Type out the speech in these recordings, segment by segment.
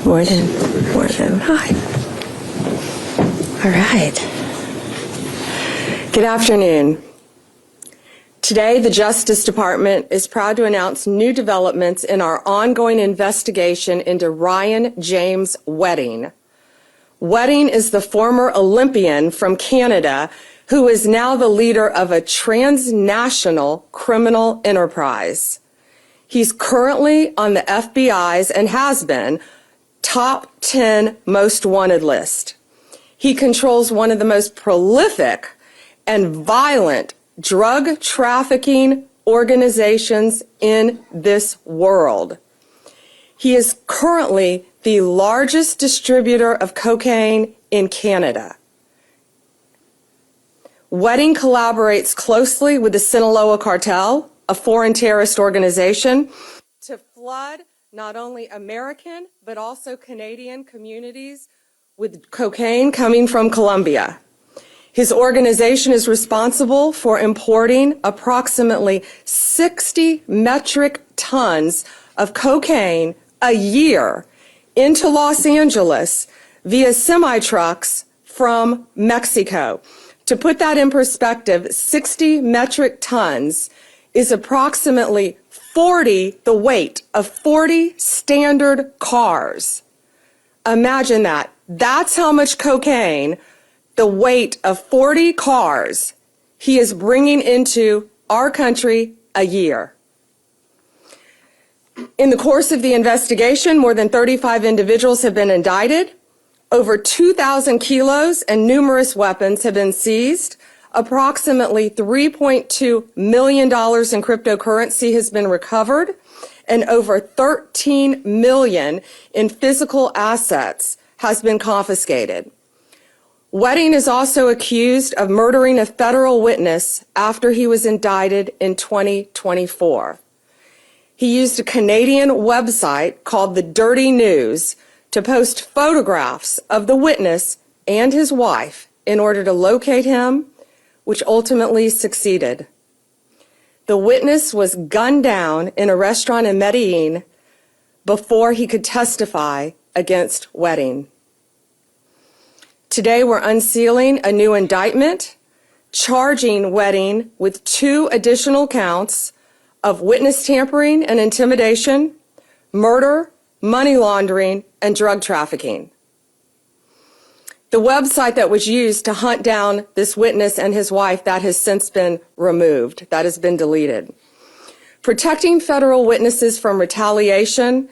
More than. Hi. All right. Good afternoon. Today, the Justice Department is proud to announce new developments in our ongoing investigation into Ryan James Wedding. Wedding is the former Olympian from Canada who is now the leader of a transnational criminal enterprise. He's currently on the FBI's, and has been, top 10 most wanted list. He controls one of the most prolific and violent drug trafficking organizations in this world. He is currently the largest distributor of cocaine in Canada. Wedding collaborates closely with the Sinaloa cartel, a foreign terrorist organization, to flood not only American but also Canadian communities with cocaine coming from Colombia. His organization is responsible for importing approximately 60 metric tons of cocaine a year into Los Angeles via semi-trucks from Mexico. To put that in perspective, 60 metric tons is approximately the weight of 40 standard cars. Imagine that. That's how much cocaine, the weight of 40 cars, he is bringing into our country a year. In the course of the investigation, more than 35 individuals have been indicted. Over 2,000 kilos and numerous weapons have been seized. Approximately $3.2 million in cryptocurrency has been recovered, and over $13 million in physical assets has been confiscated. Wedding is also accused of murdering a federal witness after he was indicted in 2024. He used a Canadian website called The Dirty News to post photographs of the witness and his wife in order to locate him, which ultimately succeeded. The witness was gunned down in a restaurant in Medellin before he could testify against Wedding. Today we're unsealing a new indictment, charging Wedding with 2 additional counts of witness tampering and intimidation, murder, money laundering, and drug trafficking. The website that was used to hunt down this witness and his wife, that has since been removed. That has been deleted. Protecting federal witnesses from retaliation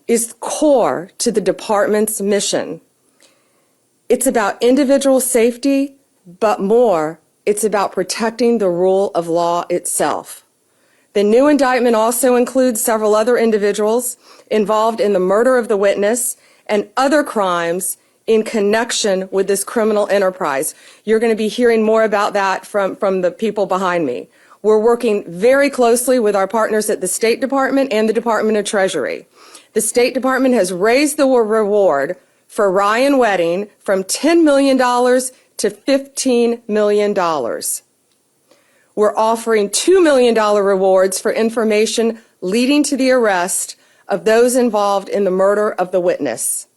is core to the department's mission. It's about individual safety, but more, it's about protecting the rule of law itself. The new indictment also includes several other individuals involved in the murder of the witness and other crimes in connection with this criminal enterprise. You're going to be hearing more about that from the people behind me. We're working very closely with our partners at the State Department and the Department of Treasury. The State Department has raised the reward for Ryan Wedding from $10 million to $15 million. We're offering $2 million rewards for information leading to the arrest of those involved in the murder of the witness.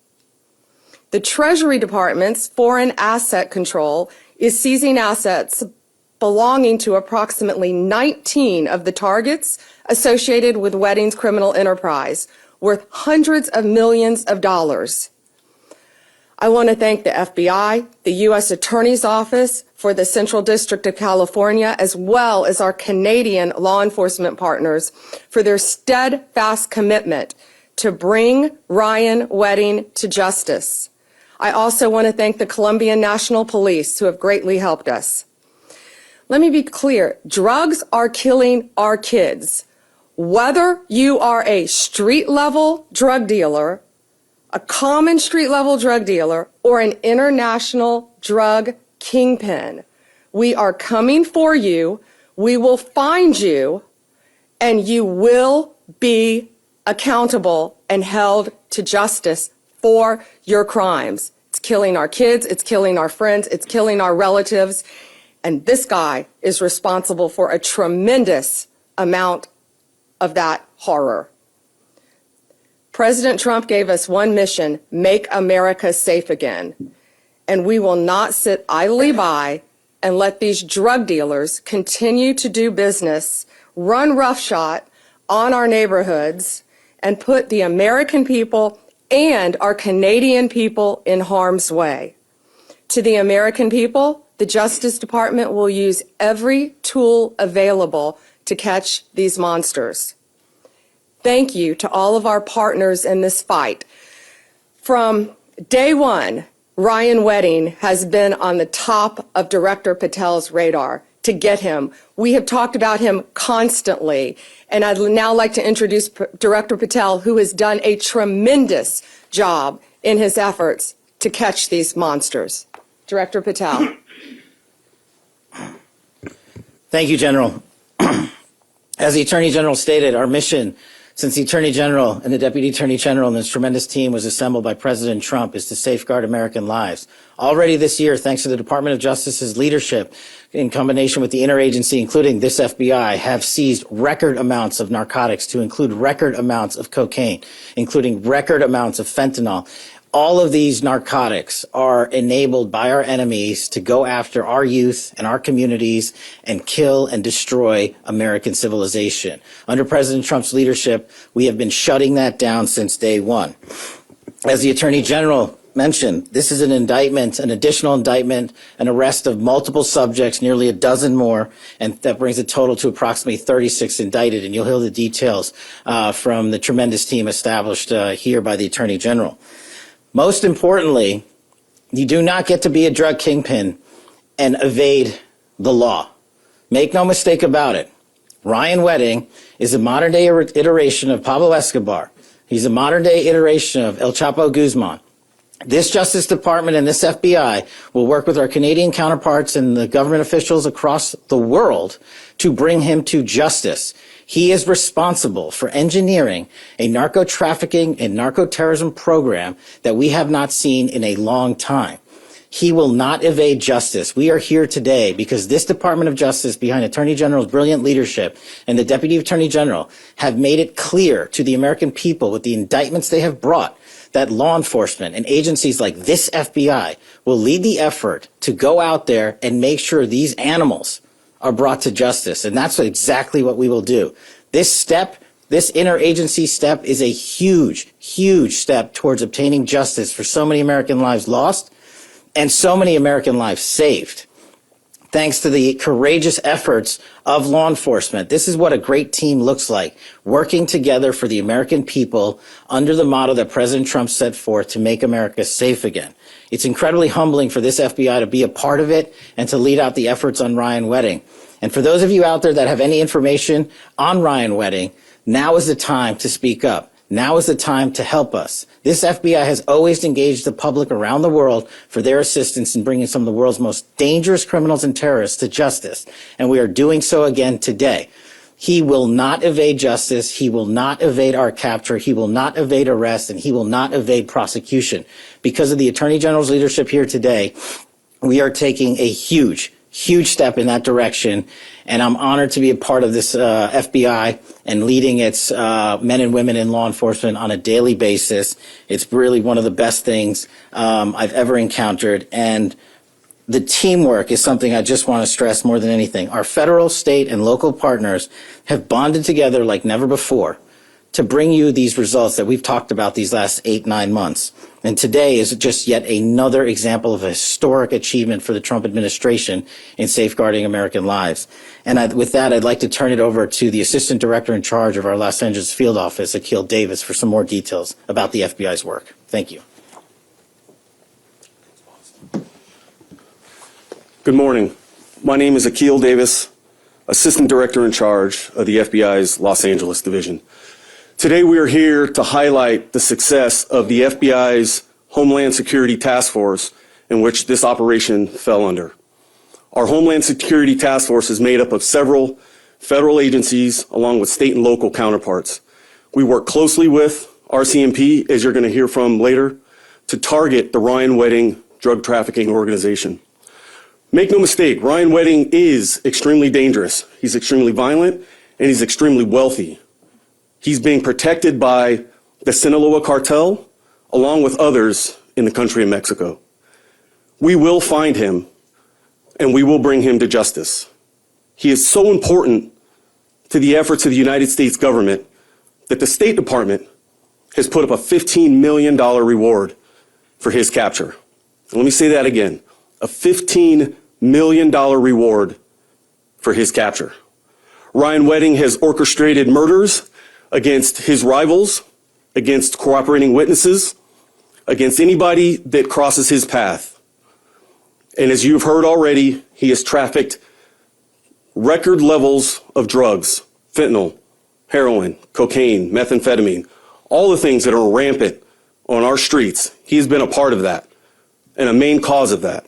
The Treasury Department's Foreign Asset Control is seizing assets belonging to approximately 19 of the targets associated with Wedding's criminal enterprise, worth hundreds of millions of dollars. I want to thank the FBI, the U.S. Attorney's Office for the Central District of California, as well as our Canadian law enforcement partners for their steadfast commitment to bring Ryan Wedding to justice. I also want to thank the Colombian National Police, who have greatly helped us. Let me be clear, drugs are killing our kids. Whether you are a street-level drug dealer, a common street-level drug dealer, or an international drug kingpin, we are coming for you, we will find you, and you will be accountable and held to justice for your crimes. It's killing our kids, it's killing our friends, it's killing our relatives, and this guy is responsible for a tremendous amount of that horror. President Trump gave us one mission: make America safe again. And we will not sit idly by and let these drug dealers continue to do business, run roughshod on our neighborhoods, and put the American people and our Canadian people in harm's way. To the American people, the Justice Department will use every tool available to catch these monsters. Thank you to all of our partners in this fight. From day one, Ryan Wedding has been on the top of Director Patel's radar to get him. We have talked about him constantly, and I'd now like to introduce Director Patel, who has done a tremendous job in his efforts to catch these monsters. Director Patel. Thank you, General. As the Attorney General stated, our mission since the Attorney General and the Deputy Attorney General and this tremendous team was assembled by President Trump is to safeguard American lives. Already this year, thanks to the Department of Justice's leadership, in combination with the interagency, including this FBI, have seized record amounts of narcotics to include record amounts of cocaine, including record amounts of fentanyl. All of these narcotics are enabled by our enemies to go after our youth and our communities and kill and destroy American civilization. Under President Trump's leadership, we have been shutting that down since day one. As the Attorney General mentioned, this is an indictment, an additional indictment, an arrest of multiple subjects, nearly a dozen more, and that brings the total to approximately 36 indicted. And you'll hear the details from the tremendous team established here by the Attorney General. Most importantly, you do not get to be a drug kingpin and evade the law. Make no mistake about it. Ryan Wedding is a modern-day iteration of Pablo Escobar. He's a modern-day iteration of El Chapo Guzman. This Justice Department and this FBI will work with our Canadian counterparts and the government officials across the world to bring him to justice. He is responsible for engineering a narco-trafficking and narco-terrorism program that we have not seen in a long time. He will not evade justice. We are here today because this Department of Justice, behind Attorney General's brilliant leadership and the Deputy Attorney General, have made it clear to the American people with the indictments they have brought that law enforcement and agencies like this FBI will lead the effort to go out there and make sure these animals are brought to justice. And that's exactly what we will do. This step, this interagency step, is a huge, huge step towards obtaining justice for so many American lives lost and so many American lives saved. Thanks to the courageous efforts of law enforcement. This is what a great team looks like, working together for the American people under the motto that President Trump set forth to make America safe again. It's incredibly humbling for this FBI to be a part of it and to lead out the efforts on Ryan Wedding. And for those of you out there that have any information on Ryan Wedding, now is the time to speak up. Now is the time to help us. This FBI has always engaged the public around the world for their assistance in bringing some of the world's most dangerous criminals and terrorists to justice. And we are doing so again today. He will not evade justice. He will not evade our capture. He will not evade arrest, and he will not evade prosecution. Because of the Attorney General's leadership here today, we are taking a huge step in that direction, and I'm honored to be a part of this FBI and leading its men and women in law enforcement on a daily basis. It's really one of the best things I've ever encountered, and the teamwork is something I just want to stress more than anything. Our federal, state, and local partners have bonded together like never before to bring you these results that we've talked about these last 8-9 months. And today is just yet another example of a historic achievement for the Trump administration in safeguarding American lives. And with that, I'd like to turn it over to the Assistant Director in charge of our Los Angeles field office, Akil Davis, for some more details about the FBI's work. Thank you. Good morning. My name is Akil Davis, Assistant Director in charge of the FBI's Los Angeles Division. Today we are here to highlight the success of the FBI's Homeland Security Task Force in which this operation fell under. Our Homeland Security Task Force is made up of several federal agencies along with state and local counterparts. We work closely with RCMP, as you're going to hear from later, to target the Ryan Wedding drug trafficking organization. Make no mistake, Ryan Wedding is extremely dangerous. He's extremely violent and he's extremely wealthy. He's being protected by the Sinaloa cartel, along with others in the country of Mexico. We will find him, and we will bring him to justice. He is so important to the efforts of the United States government that the State Department has put up a $15 million reward for his capture. And let me say that again, a $15 million reward for his capture. Ryan Wedding has orchestrated murders against his rivals, against cooperating witnesses, against anybody that crosses his path. And as you've heard already, he has trafficked record levels of drugs, fentanyl, heroin, cocaine, methamphetamine, all the things that are rampant on our streets. He's been a part of that and a main cause of that.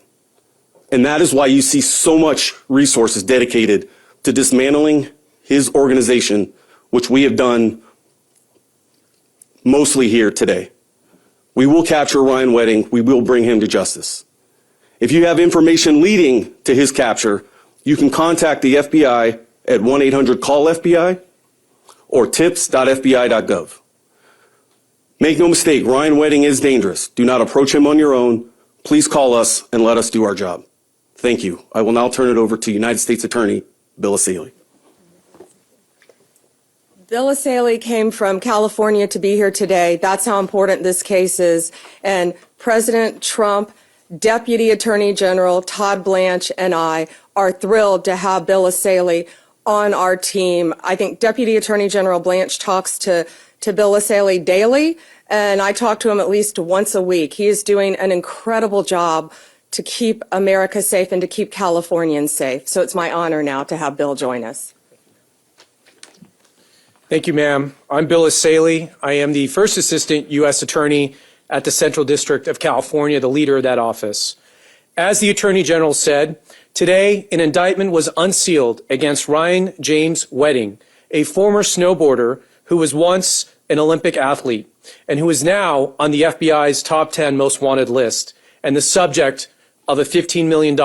And that is why you see so much resources dedicated to dismantling his organization, which we have done mostly here today. We will capture Ryan Wedding. We will bring him to justice. If you have information leading to his capture, you can contact the FBI at 1-800-CALL-FBI or tips.fbi.gov. Make no mistake, Ryan Wedding is dangerous. Do not approach him on your own. Please call us and let us do our job. Thank you. I will now turn it over to United States Attorney Bill Asaley. Bill Asaley came from California to be here today. That's how important this case is. And President Trump, Deputy Attorney General Todd Blanche, and I are thrilled to have Bill Asaley on our team. I think Deputy Attorney General Blanche talks to Bill Asaley daily, and I talk to him at least once a week. He is doing an incredible job to keep America safe and to keep Californians safe. So it's my honor now to have Bill join us. Thank you, ma'am. I'm Bill Asaley. I am the First Assistant U.S. Attorney at the Central District of California, the leader of that office. As the Attorney General said, today an indictment was unsealed against Ryan James Wedding, a former snowboarder who was once an Olympic athlete and who is now on the FBI's top 10 most wanted list and the subject of a $15 million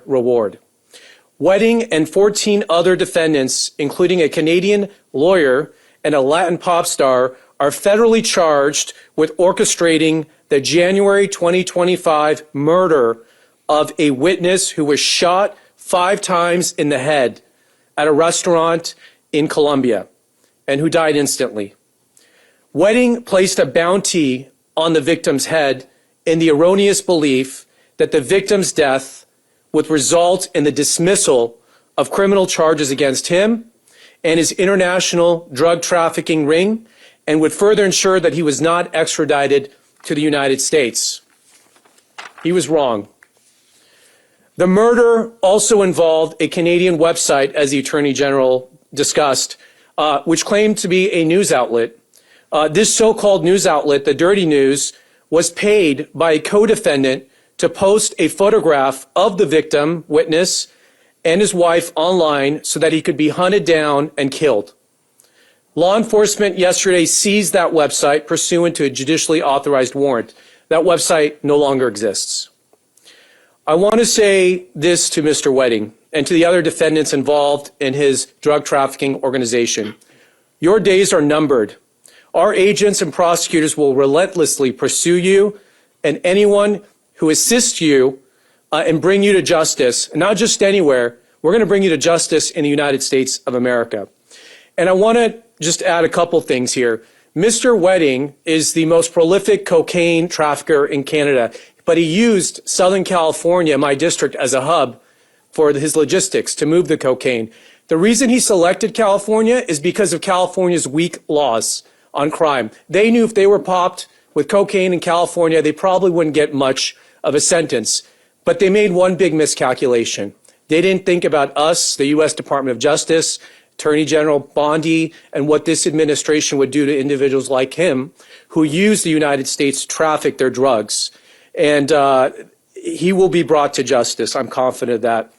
reward. Wedding and 14 other defendants, including a Canadian lawyer and a Latin pop star, are federally charged with orchestrating the January 2025 murder of a witness who was shot 5 times in the head at a restaurant in Colombia and who died instantly. Wedding placed a bounty on the victim's head in the erroneous belief that the victim's death would result in the dismissal of criminal charges against him and his international drug trafficking ring, and would further ensure that he was not extradited to the United States. He was wrong. The murder also involved a Canadian website, as the Attorney General discussed, which claimed to be a news outlet. This so-called news outlet, the Dirty News, was paid by a co-defendant to post a photograph of the victim, witness, and his wife online so that he could be hunted down and killed. Law enforcement yesterday seized that website pursuant to a judicially authorized warrant. That website no longer exists. I want to say this to Mr. Wedding and to the other defendants involved in his drug trafficking organization. Your days are numbered. Our agents and prosecutors will relentlessly pursue you and anyone who assists you and bring you to justice, not just anywhere. We're going to bring you to justice in the United States of America. And I want to just add a couple things here. Mr. Wedding is the most prolific cocaine trafficker in Canada, but he used Southern California, my district, as a hub for his logistics to move the cocaine. The reason he selected California is because of California's weak laws on crime. They knew if they were popped with cocaine in California, they probably wouldn't get much of a sentence. But they made one big miscalculation. They didn't think about us, the U.S. Department of Justice, Attorney General Bondi, and what this administration would do to individuals like him who use the United States to traffic their drugs. And he will be brought to justice. I'm confident of that.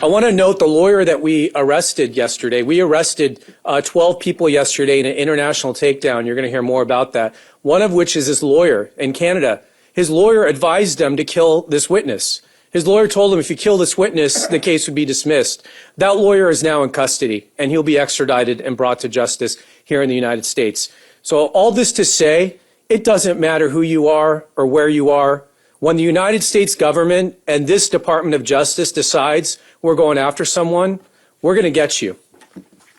I want to note the lawyer that we arrested yesterday. We arrested 12 people yesterday in an international takedown. You're going to hear more about that. One of which is his lawyer in Canada. His lawyer advised him to kill this witness. His lawyer told him if you kill this witness, the case would be dismissed. That lawyer is now in custody, and he'll be extradited and brought to justice here in the United States. So all this to say, it doesn't matter who you are or where you are. When the United States government and this Department of Justice decides we're going after someone, we're going to get you.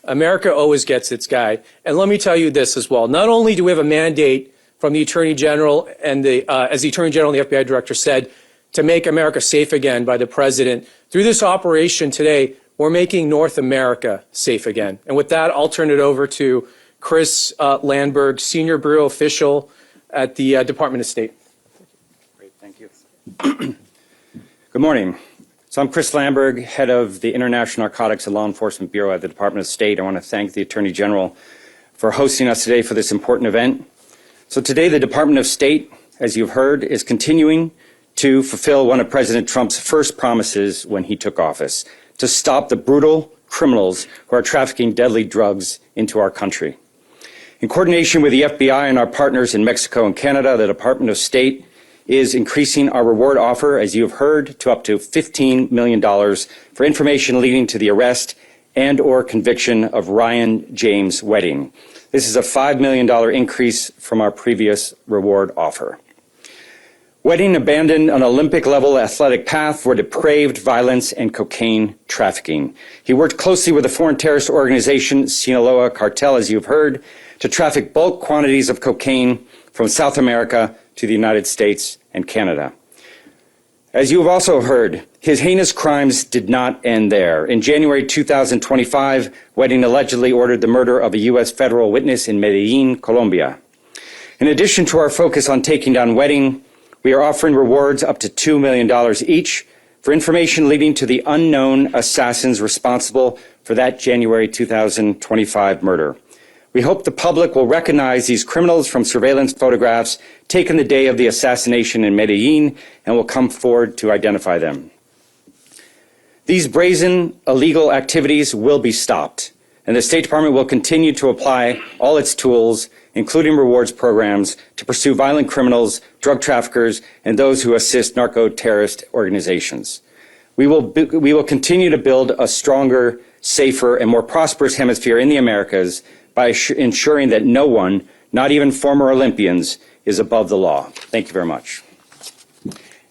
America always gets its guy. And let me tell you this as well. Not only do we have a mandate from the Attorney General and as the Attorney General and the FBI Director said, to make America safe again by the President, through this operation today, we're making North America safe again. And with that, I'll turn it over to Chris Landberg, Senior Bureau Official at the Department of State. Great, thank you. Good morning. So I'm Chris Landberg, head of the International Narcotics and Law Enforcement Bureau at the Department of State. I want to thank the Attorney General for hosting us today for this important event. So today, the Department of State, as you've heard, is continuing to fulfill one of President Trump's first promises when he took office, to stop the brutal criminals who are trafficking deadly drugs into our country. In coordination with the FBI and our partners in Mexico and Canada, the Department of State is increasing our reward offer, as you have heard, to up to $15 million for information leading to the arrest and or conviction of Ryan James Wedding. This is a $5 million increase from our previous reward offer. Wedding abandoned an Olympic-level athletic path for depraved violence and cocaine trafficking. He worked closely with the foreign terrorist organization Sinaloa Cartel, as you've heard, to traffic bulk quantities of cocaine from South America to the United States and Canada. As you have also heard, his heinous crimes did not end there. In January 2025, Wedding allegedly ordered the murder of a U.S. federal witness in Medellin, Colombia. In addition to our focus on taking down Wedding, we are offering rewards up to $2 million each for information leading to the unknown assassins responsible for that January 2025 murder. We hope the public will recognize these criminals from surveillance photographs taken the day of the assassination in Medellin and will come forward to identify them. These brazen, illegal activities will be stopped, and the State Department will continue to apply all its tools, including rewards programs, to pursue violent criminals, drug traffickers, and those who assist narco-terrorist organizations. We will continue to build a stronger, safer, and more prosperous hemisphere in the Americas by ensuring that no one, not even former Olympians, is above the law. Thank you very much.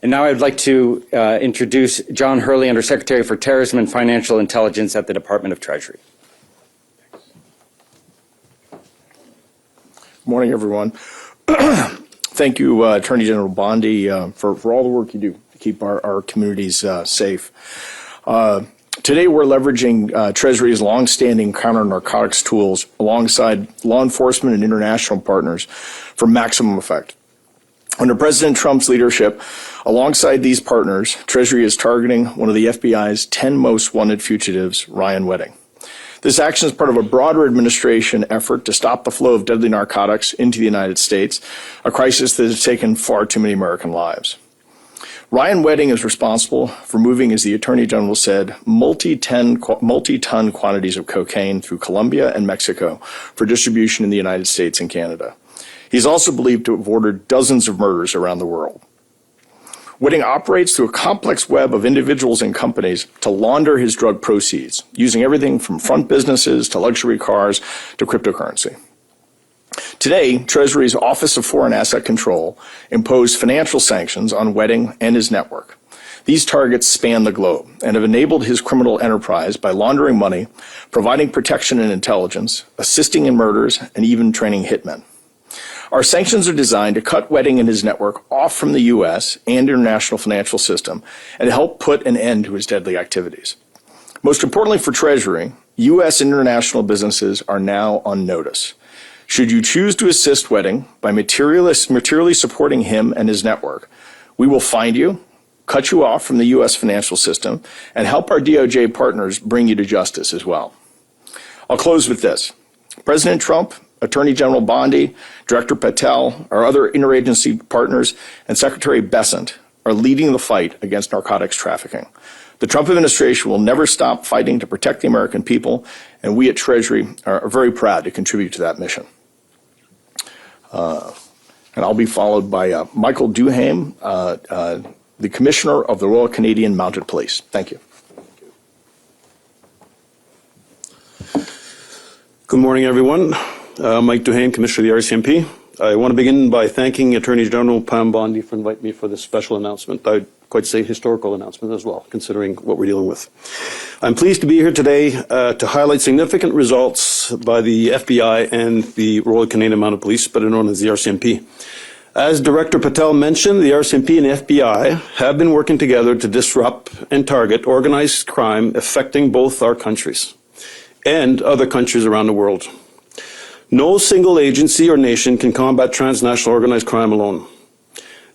And now I'd like to introduce John Hurley, Undersecretary for Terrorism and Financial Intelligence at the Department of Treasury. Good morning, everyone. Thank you, Attorney General Bondi, for all the work you do to keep our communities safe. Today, we're leveraging Treasury's longstanding counter-narcotics tools alongside law enforcement and international partners for maximum effect. Under President Trump's leadership, alongside these partners, Treasury is targeting one of the FBI's 10 most wanted fugitives, Ryan Wedding. This action is part of a broader administration effort to stop the flow of deadly narcotics into the United States, a crisis that has taken far too many American lives. Ryan Wedding is responsible for moving, as the Attorney General said, multi-ton quantities of cocaine through Colombia and Mexico for distribution in the United States and Canada. He's also believed to have ordered dozens of murders around the world. Wedding operates through a complex web of individuals and companies to launder his drug proceeds, using everything from front businesses to luxury cars to cryptocurrency. Today, Treasury's Office of Foreign Asset Control imposed financial sanctions on Wedding and his network. These targets span the globe and have enabled his criminal enterprise by laundering money, providing protection and intelligence, assisting in murders, and even training hitmen. Our sanctions are designed to cut Wedding and his network off from the U.S. and international financial system and to help put an end to his deadly activities. Most importantly for Treasury, U.S. and international businesses are now on notice. Should you choose to assist Wedding by materially supporting him and his network, we will find you, cut you off from the U.S. financial system, and help our DOJ partners bring you to justice as well. I'll close with this. President Trump, Attorney General Bondi, Director Patel, our other interagency partners, and Secretary Bessent are leading the fight against narcotics trafficking. The Trump administration will never stop fighting to protect the American people, and we at Treasury are very proud to contribute to that mission. And I'll be followed by Michael Duham, the Commissioner of the Royal Canadian Mounted Police. Thank you. Good morning, everyone. Mike Duhane, Commissioner of the RCMP. I want to begin by thanking Attorney General Pam Bondi for inviting me for this special announcement. I'd quite say historical announcement as well, considering what we're dealing with. I'm pleased to be here today to highlight significant results by the FBI and the Royal Canadian Mounted Police, better known as the RCMP. As Director Patel mentioned, the RCMP and FBI have been working together to disrupt and target organized crime affecting both our countries and other countries around the world. No single agency or nation can combat transnational organized crime alone.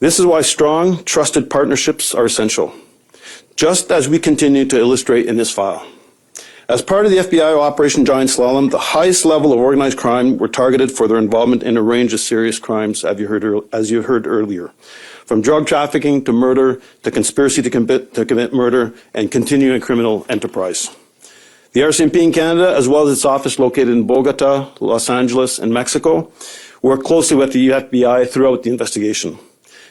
This is why strong, trusted partnerships are essential, just as we continue to illustrate in this file. As part of the FBI Operation Giant Slalom, the highest level of organized crime were targeted for their involvement in a range of serious crimes, as you heard earlier, from drug trafficking to murder to conspiracy to commit murder and continuing criminal enterprise. The RCMP in Canada, as well as its office located in Bogota, Los Angeles, and Mexico, worked closely with the FBI throughout the investigation.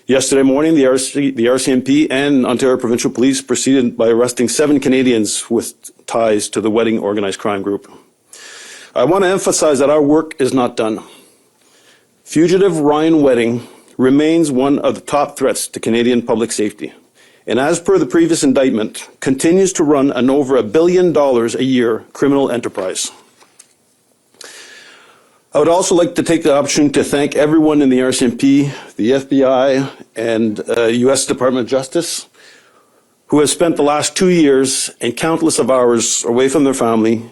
Yesterday morning, the RCMP and Ontario Provincial Police proceeded by arresting 7 Canadians with ties to the wedding organized crime group. I want to emphasize that our work is not done. Fugitive Ryan Wedding remains one of the top threats to Canadian public safety, and as per the previous indictment, continues to run an over $1 billion a year criminal enterprise. I would also like to take the opportunity to thank everyone in the RCMP, the FBI, and U.S. Department of Justice who have spent the last 2 years and countless of hours away from their family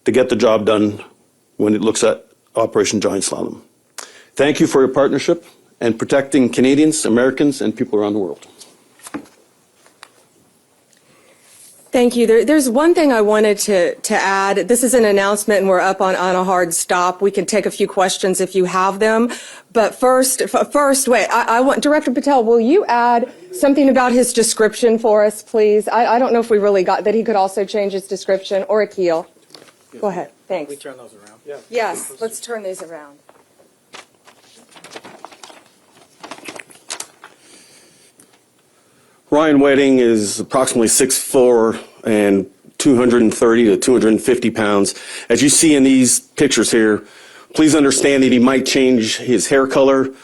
to get the job done when it looks at Operation Giant Slalom. Thank you for your partnership and protecting Canadians, Americans, and people around the world. Thank you. There's one thing I wanted to add. This is an announcement, and we're up on a hard stop. We can take a few questions if you have them. But first, wait, I want, Director Patel, will you add something about his description for us, please? I don't know if we really got that he could also change his description, or Akil. Go ahead. Thanks. We turn those around. Yeah. Yes, let's turn these around. Ryan Wedding is approximately 6'4" and 230 to 250 pounds. As you see in these pictures here, please understand that he might change his hair color,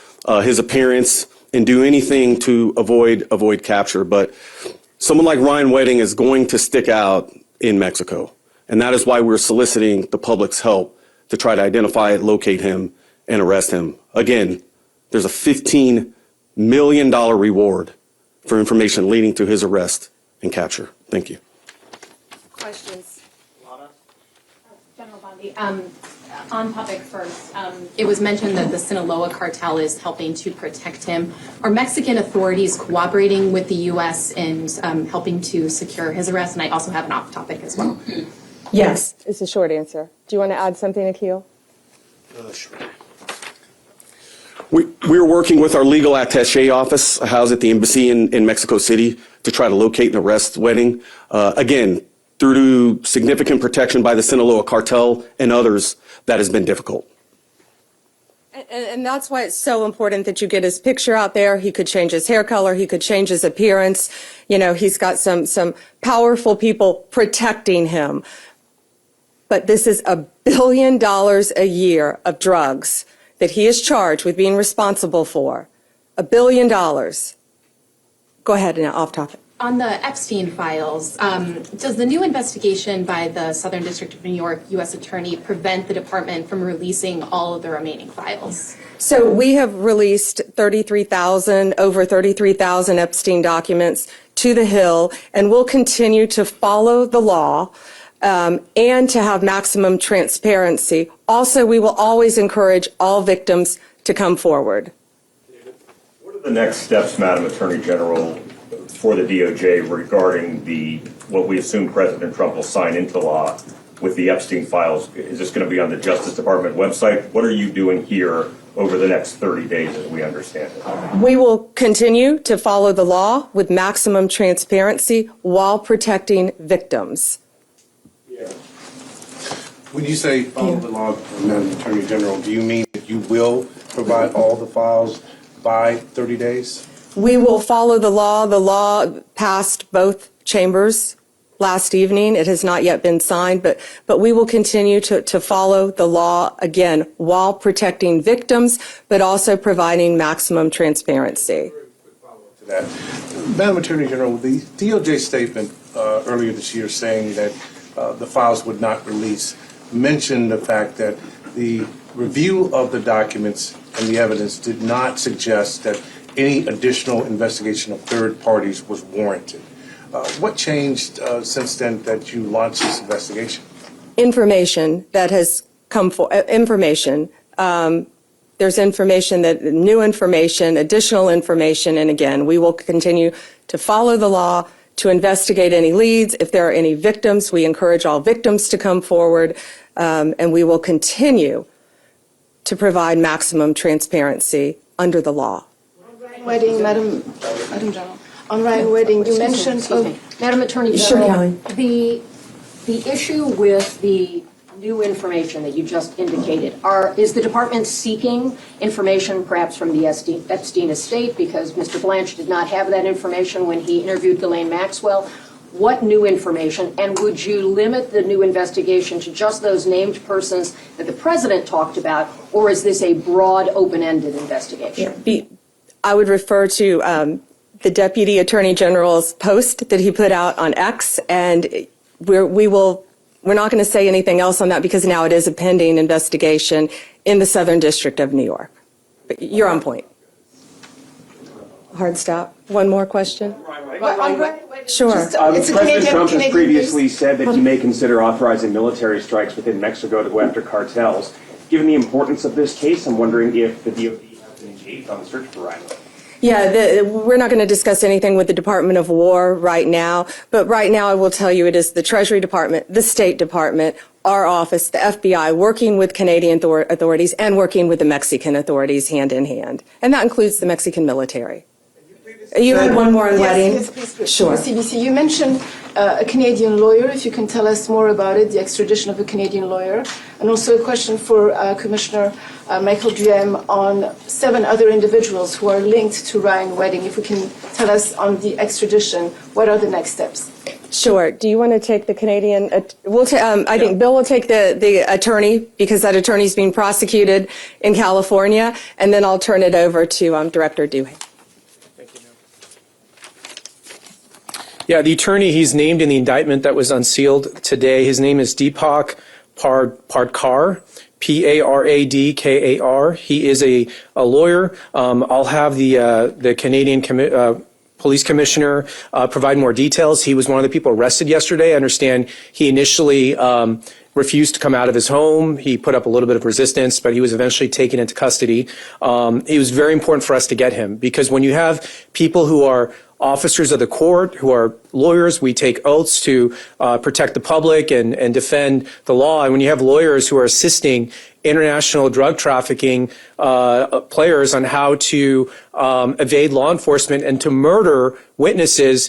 his appearance, and do anything to avoid capture. But someone like Ryan Wedding is going to stick out in Mexico. And that is why we're soliciting the public's help to try to identify, locate him, and arrest him. Again, there's a $15 million reward for information leading to his arrest and capture. Thank you. Questions? General Bondi, on topic first, it was mentioned that the Sinaloa cartel is helping to protect him. Are Mexican authorities cooperating with the U.S. and helping to secure his arrest? And I also have an off topic as well. Yes, it's a short answer. Do you want to add something, Akil? Sure. We're working with our legal attaché office housed at the embassy in Mexico City to try to locate and arrest Wedding. Again, through to significant protection by the Sinaloa cartel and others, that has been difficult. And that's why it's so important that you get his picture out there. He could change his hair color. He could change his appearance. You know, he's got some powerful people protecting him. But this is $1 billion a year of drugs that he is charged with being responsible for. $1 billion. Go ahead, now, off topic. On the Epstein files, does the new investigation by the Southern District of New York U.S. Attorney prevent the department from releasing all of the remaining files? So we have released over 33,000 Epstein documents to the Hill, and we'll continue to follow the law and to have maximum transparency. Also, we will always encourage all victims to come forward. What are the next steps, Madam Attorney General, for the DOJ regarding what we assume President Trump will sign into law with the Epstein files? Is this going to be on the Justice Department website? What are you doing here over the next 30 days, as we understand it? We will continue to follow the law with maximum transparency while protecting victims. When you say follow the law, Madam Attorney General, do you mean that you will provide all the files by 30 days? We will follow the law. The law passed both chambers last evening. It has not yet been signed, but we will continue to follow the law, again, while protecting victims, but also providing maximum transparency. To that. Madam Attorney General, the DOJ statement earlier this year saying that the files would not release mentioned the fact that the review of the documents and the evidence did not suggest that any additional investigation of third parties was warranted. What changed since then that you launched this investigation? Information that has come for information. There's information new information, additional information, and again, we will continue to follow the law, to investigate any leads. If there are any victims, we encourage all victims to come forward, and we will continue to provide maximum transparency under the law. Wedding, Madam General. On Ryan Wedding, you mentioned... Madam Attorney General, the issue with the new information that you just indicated, is the department seeking information perhaps from the Epstein estate because Mr. Blanche did not have that information when he interviewed Ghislaine Maxwell? What new information, and would you limit the new investigation to just those named persons that the president talked about, or is this a broad, open-ended investigation? I would refer to the Deputy Attorney General's post that he put out on X, and we're not going to say anything else on that because now it is a pending investigation in the Southern District of New York. But you're on point. Hard stop. One more question? Sure. President Trump has previously said that he may consider authorizing military strikes within Mexico to go after cartels. Given the importance of this case, I'm wondering if the DOD has been engaged on the search for Ryan. Yeah, we're not going to discuss anything with the Department of War right now, but right now I will tell you it is the Treasury Department, the State Department, our office, the FBI, working with Canadian authorities and working with the Mexican authorities hand in hand. And that includes the Mexican military. You had one more on wedding? Yes, please. Sure. CBC, you mentioned a Canadian lawyer, if you can tell us more about it, the extradition of a Canadian lawyer. And also a question for Commissioner Michael Duhem on 7 other individuals who are linked to Ryan Wedding. If we can tell us on the extradition, what are the next steps? Sure. Do you want to take the Canadian? I think Bill will take the attorney because that attorney is being prosecuted in California, and then I'll turn it over to Director Duhem. Yeah, the attorney he's named in the indictment that was unsealed today, his name is Deepak Pardkar, Paradkar. He is a lawyer. I'll have the Canadian police commissioner provide more details. He was one of the people arrested yesterday. I understand he initially refused to come out of his home. He put up a little bit of resistance, but he was eventually taken into custody. It was very important for us to get him because when you have people who are officers of the court, who are lawyers, we take oaths to protect the public and defend the law. And when you have lawyers who are assisting international drug trafficking players on how to evade law enforcement and to murder witnesses,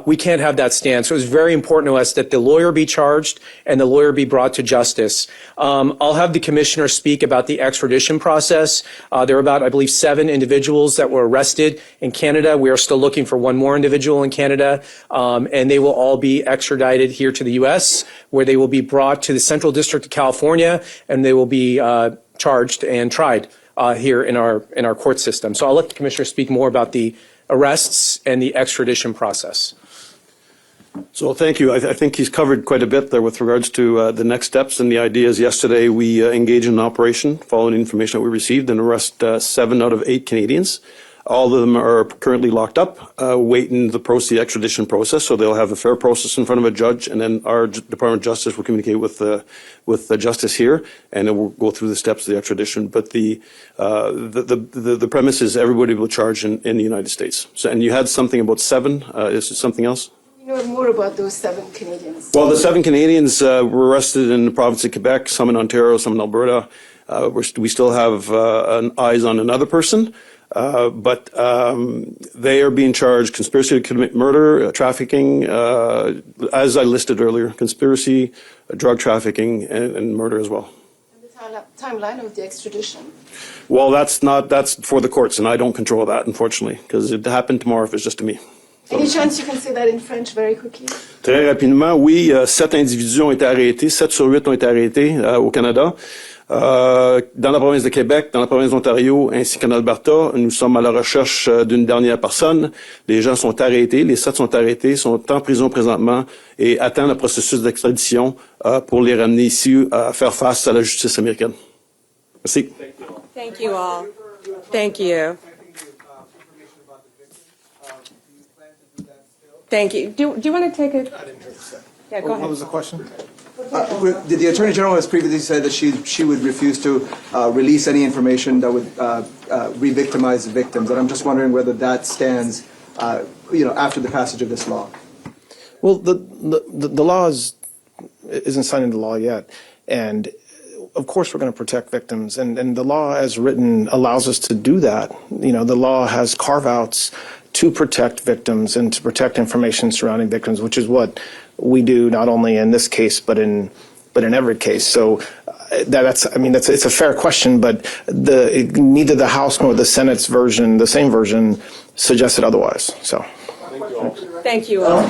we can't have that stand. So it was very important to us that the lawyer be charged and the lawyer be brought to justice. I'll have the commissioner speak about the extradition process. There are about, I believe, 7 individuals that were arrested in Canada. We are still looking for one more individual in Canada, and they will all be extradited here to the U.S., where they will be brought to the Central District of California, and they will be charged and tried here in our court system. So I'll let the commissioner speak more about the arrests and the extradition process. So thank you. I think he's covered quite a bit there with regards to the next steps. And the idea is yesterday we engaged in an operation following information that we received and arrest 7 out of 8 Canadians. All of them are currently locked up, waiting the extradition process. So they'll have a fair process in front of a judge, and then our Department of Justice will communicate with the justice here, and then we'll go through the steps of the extradition. But the premise is everybody will charge in the United States. So, and you had something about 7. Is it something else? You know more about those 7 Canadians. Well, the 7 Canadians were arrested in the province of Quebec, some in Ontario, some in Alberta. We still have eyes on another person. But they are being charged conspiracy to commit murder, trafficking, as I listed earlier, conspiracy, drug trafficking, and murder as well. And the timeline of the extradition? Well, that's for the courts, and I don't control that, unfortunately, because it happened tomorrow if it's just to me. Any chance you can say that in French very quickly? Très rapidement, oui, 7 individus ont été arrêtés, 7 sur 8 ont été arrêtés au Canada. Dans la province de Québec, dans la province d'Ontario, ainsi qu'en Alberta, nous sommes à la recherche d'une dernière personne. Les gens sont arrêtés, les 7 sont arrêtés, sont en prison présentement et attendent le processus d'extradition pour les ramener ici à faire face à la justice américaine. Merci. Thank you all. Thank you. Thank you. Do you want to take a? Yeah, go What ahead. was the question? The Attorney General has previously said that she would refuse to release any information that would re-victimize the victims, and I'm just wondering whether that stands, after the passage of this law. Well, the law isn't signed into law yet, and of course we're going to protect victims, and the law as written allows us to do that. The law has carve-outs to protect victims and to protect information surrounding victims, which is what we do not only in this case but in every case. So it's a fair question, but neither the House nor the Senate's version, the same version, suggested otherwise. So. Thank you all.